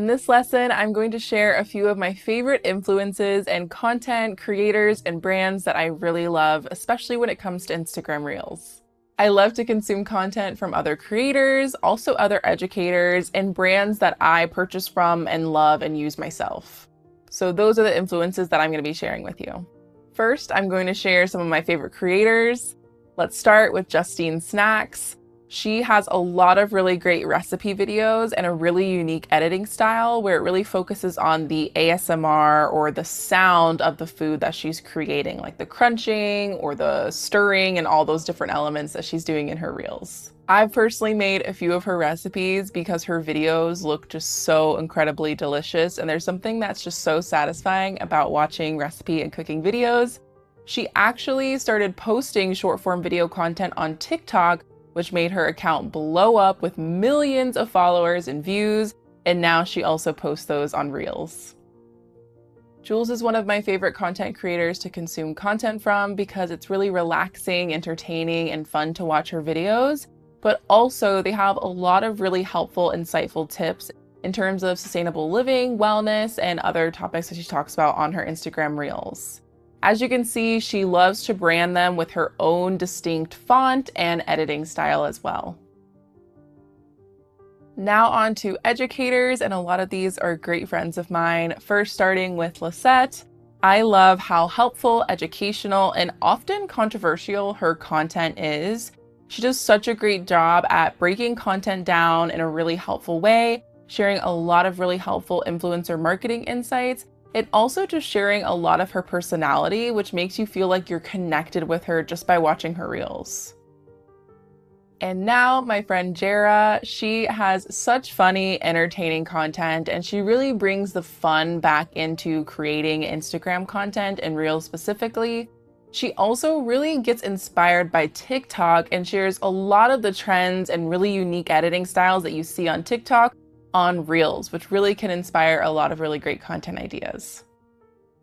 In this lesson, I'm going to share a few of my favorite influences and content creators and brands that I really love, especially when it comes to Instagram Reels. I love to consume content from other creators, also other educators, and brands that I purchase from and love and use myself. So those are the influences that I'm going to be sharing with you. First, I'm going to share some of my favorite creators. Let's start with Justine Snacks. She has a lot of really great recipe videos and a really unique editing style where it really focuses on the ASMR or the sound of the food that she's creating, like the crunching or the stirring and all those different elements that she's doing in her reels. I've personally made a few of her recipes because her videos look just so incredibly delicious, and there's something that's just so satisfying about watching recipe and cooking videos. She actually started posting short form video content on TikTok, which made her account blow up with millions of followers and views, and now she also posts those on Reels. Jules is one of my favorite content creators to consume content from because it's really relaxing, entertaining, and fun to watch her videos, but also they have a lot of really helpful, insightful tips in terms of sustainable living, wellness, and other topics that she talks about on her Instagram Reels. As you can see, she loves to brand them with her own distinct font and editing style as well. Now on to educators, and a lot of these are great friends of mine. First, starting with Lisette. I love how helpful, educational, and often controversial her content is. She does such a great job at breaking content down in a really helpful way, sharing a lot of really helpful influencer marketing insights, and also just sharing a lot of her personality, which makes you feel like you're connected with her just by watching her reels. And now my friend Jara, she has such funny, entertaining content, and she really brings the fun back into creating Instagram content and reels specifically. She also really gets inspired by TikTok and shares a lot of the trends and really unique editing styles that you see on TikTok on Reels, which really can inspire a lot of really great content ideas.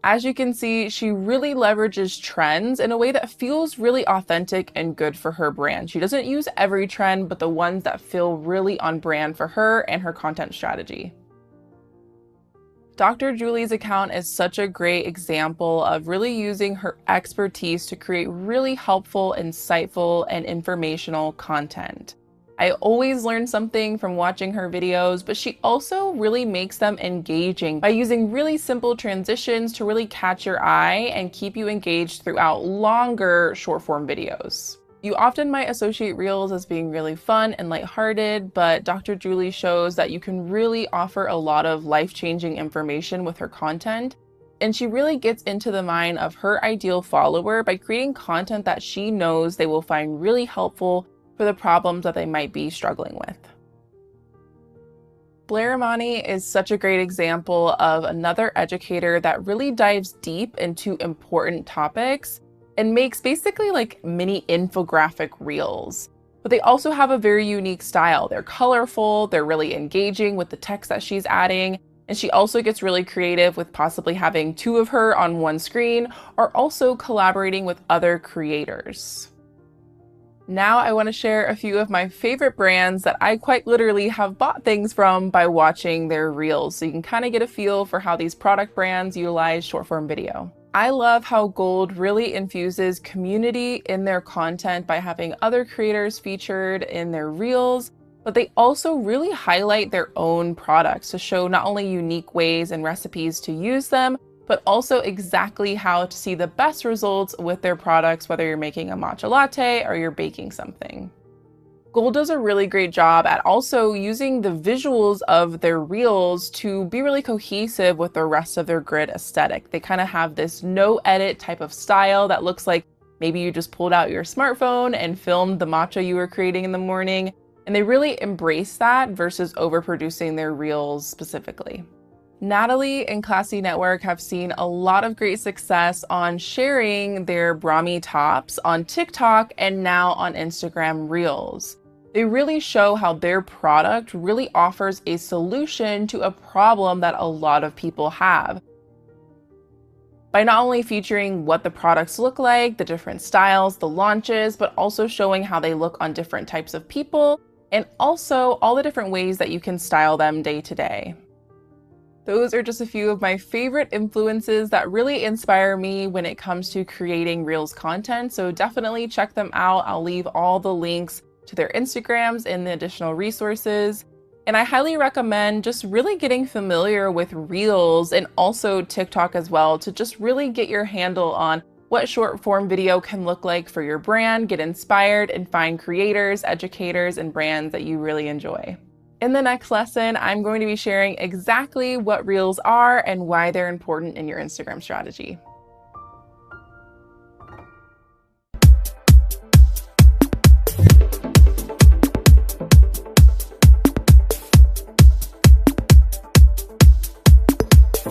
As you can see, she really leverages trends in a way that feels really authentic and good for her brand. She doesn't use every trend, but the ones that feel really on brand for her and her content strategy. Dr. Julie's account is such a great example of really using her expertise to create really helpful, insightful, and informational content. I always learn something from watching her videos, but she also really makes them engaging by using really simple transitions to really catch your eye and keep you engaged throughout longer short form videos. You often might associate Reels as being really fun and lighthearted, but Dr. Julie shows that you can really offer a lot of life-changing information with her content. And she really gets into the mind of her ideal follower by creating content that she knows they will find really helpful for the problems that they might be struggling with. Blair Imani is such a great example of another educator that really dives deep into important topics and makes basically like mini infographic reels. But they also have a very unique style. They're colorful, they're really engaging with the text that she's adding, and she also gets really creative with possibly having two of her on one screen or also collaborating with other creators. Now I want to share a few of my favorite brands that I quite literally have bought things from by watching their reels, so you can kind of get a feel for how these product brands utilize short form video. I love how Gold really infuses community in their content by having other creators featured in their reels, but they also really highlight their own products to show not only unique ways and recipes to use them, but also exactly how to see the best results with their products, whether you're making a matcha latte or you're baking something. Gold does a really great job at also using the visuals of their reels to be really cohesive with the rest of their grid aesthetic. They kind of have this no edit type of style that looks like maybe you just pulled out your smartphone and filmed the matcha you were creating in the morning. And they really embrace that versus overproducing their reels specifically. Natalie and Classy Network have seen a lot of great success on sharing their Brahmi tops on TikTok and now on Instagram Reels. They really show how their product really offers a solution to a problem that a lot of people have, by not only featuring what the products look like, the different styles, the launches, but also showing how they look on different types of people, and also all the different ways that you can style them day to day. those are just a few of my favorite influences that really inspire me when it comes to creating Reels content. So definitely check them out. I'll leave all the links to their Instagrams and the additional resources. And I highly recommend just really getting familiar with Reels and also TikTok as well to just really get your handle on what short form video can look like for your brand, get inspired, and find creators, educators, and brands that you really enjoy. In the next lesson, I'm going to be sharing exactly what Reels are and why they're important in your Instagram strategy.